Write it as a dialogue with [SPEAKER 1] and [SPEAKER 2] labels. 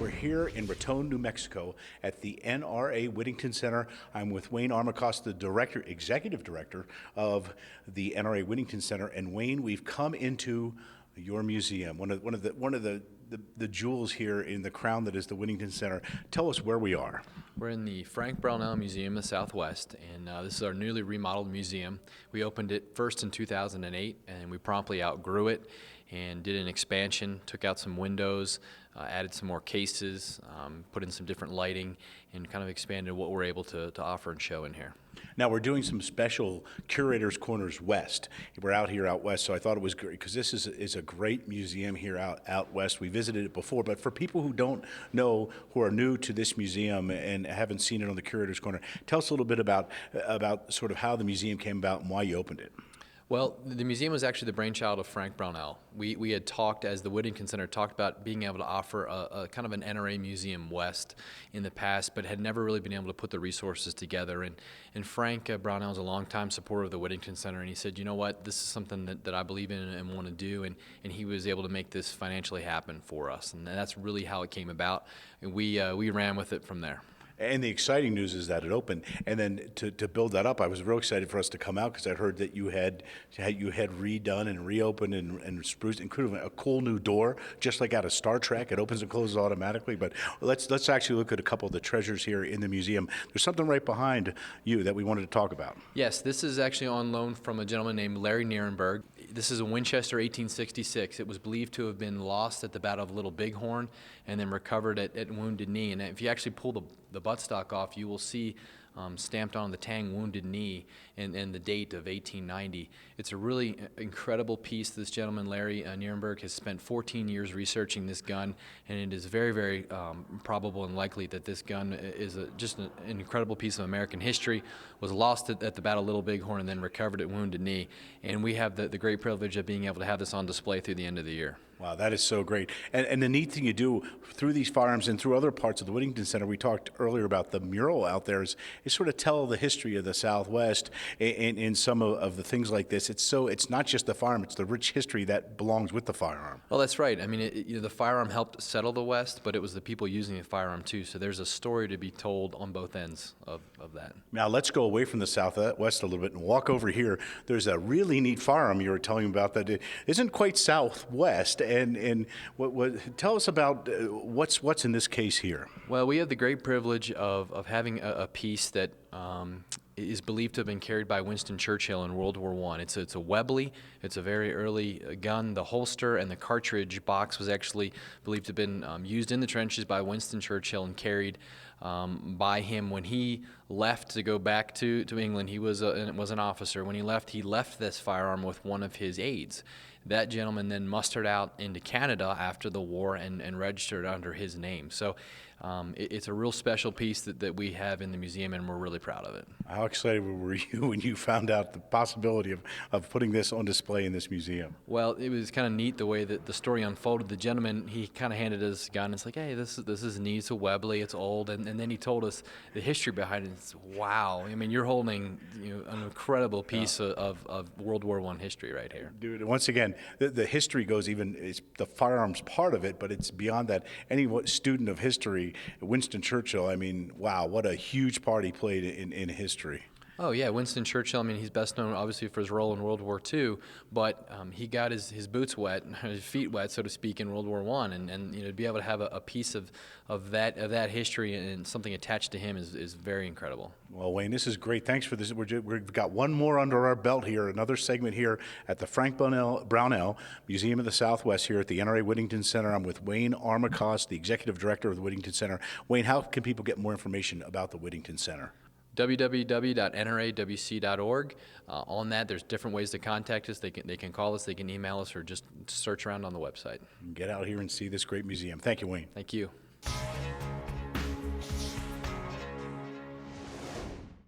[SPEAKER 1] We're here in Raton, New Mexico at the NRA Whittington Center. I'm with Wayne Armacost, the executive director of the NRA Whittington Center. And Wayne, we've come into your museum, one of the jewels here in the crown that is the Whittington Center. Tell us where we are.
[SPEAKER 2] We're in the Brownell Museum of the Southwest, and this is our newly remodeled museum. We opened it first in 2008, and we promptly outgrew it and did an expansion, took out some windows, added some more cases, put in some different lighting, and kind of expanded what we're able to offer and show in here.
[SPEAKER 1] Now we're doing some special Curator's Corners West. We're out west, so I thought it was great because this is a great museum here out west. We visited it before, but for people who don't know, who are new to this museum and haven't seen it on the Curator's Corner, tell us a little bit about sort of how the museum came about and why you opened it.
[SPEAKER 2] Well, the museum was actually the brainchild of Frank Brownell. We had talked, as the Whittington Center, talked about being able to offer a kind of an NRA Museum West in the past, but had never really been able to put the resources together. And Frank Brownell is a longtime supporter of the Whittington Center, and he said, you know what, this is something that I believe in and want to do, and he was able to make this financially happen for us. And that's really how it came about. And we ran with it from there.
[SPEAKER 1] And the exciting news is that it opened. And then to build that up, I was real excited for us to come out because I heard that you had redone and reopened and spruced, including a cool new door, just like out of Star Trek. It opens and closes automatically. But let's actually look at a couple of the treasures here in the museum. There's something right behind you that we wanted to talk about.
[SPEAKER 2] Yes, this is actually on loan from a gentleman named Larry Nierenberg. This is a Winchester 1866. It was believed to have been lost at the Battle of Little Bighorn and then recovered at Wounded Knee. And if you actually pull the buttstock off, you will see stamped on the tang Wounded Knee and the date of 1890. It's a really incredible piece. This gentleman, Larry Nierenberg, has spent 14 years researching this gun, and it is very, very probable and likely that this gun is just an incredible piece of American history, was lost at the Battle of Little Bighorn and then recovered at Wounded Knee. And we have the great privilege of being able to have this on display through the end of the year.
[SPEAKER 1] Wow, that is so great. And the neat thing you do through these firearms and through other parts of the Whittington Center, we talked earlier about the mural out there, is sort of tell the history of the Southwest in some of the things like this. It's not just the firearm, it's the rich history that belongs with the firearm.
[SPEAKER 2] Well, that's right. I mean, the firearm helped settle the West, but it was the people using the firearm too. So there's a story to be told on both ends of that.
[SPEAKER 1] Now let's go away from the Southwest a little bit and walk over here. There's a really neat firearm you were telling me about that it isn't quite Southwest. And tell us about what's in this case here.
[SPEAKER 2] Well, we have the great privilege of having a piece that is believed to have been carried by Winston Churchill in World War I. It's a Webley. It's a very early gun. The holster and the cartridge box was actually believed to have been used in the trenches by Winston Churchill and carried by him when he left to go back to England. He was an officer. When he left this firearm with one of his aides. That gentleman then mustered out into Canada after the war and registered under his name. So it's a real special piece that we have in the museum, and we're really proud of it.
[SPEAKER 1] How excited were you when you found out the possibility of putting this on display in this museum?
[SPEAKER 2] Well, it was kind of neat the way that the story unfolded. The gentleman, he kind of handed us a gun. It's like, hey, this is neat. It's a Webley. It's old. And then he told us the history behind it. It's, wow. I mean, you're holding an incredible piece of World War I history right here.
[SPEAKER 1] Dude, once again, the history goes it's the firearms part of it, but it's beyond that. Any student of history, Winston Churchill, I mean, wow, what a huge part he played in history.
[SPEAKER 2] Oh yeah, Winston Churchill, I mean, he's best known obviously for his role in World War II, but he got his boots wet, his feet wet, so to speak, in World War I, and to be able to have a piece of that history and something attached to him is very incredible.
[SPEAKER 1] Well, Wayne, this is great. Thanks for this. We've got one more under our belt here, another segment here at the Frank Brownell Museum of the Southwest here at the NRA Whittington Center. I'm with Wayne Armacost, the Executive Director of the Whittington Center. Wayne, how can people get more information about the Whittington Center?
[SPEAKER 2] www.nrawc.org. On that, there's different ways to contact us. They can call us, they can email us, or just search around on the website.
[SPEAKER 1] Get out here and see this great museum. Thank you, Wayne.
[SPEAKER 2] Thank you.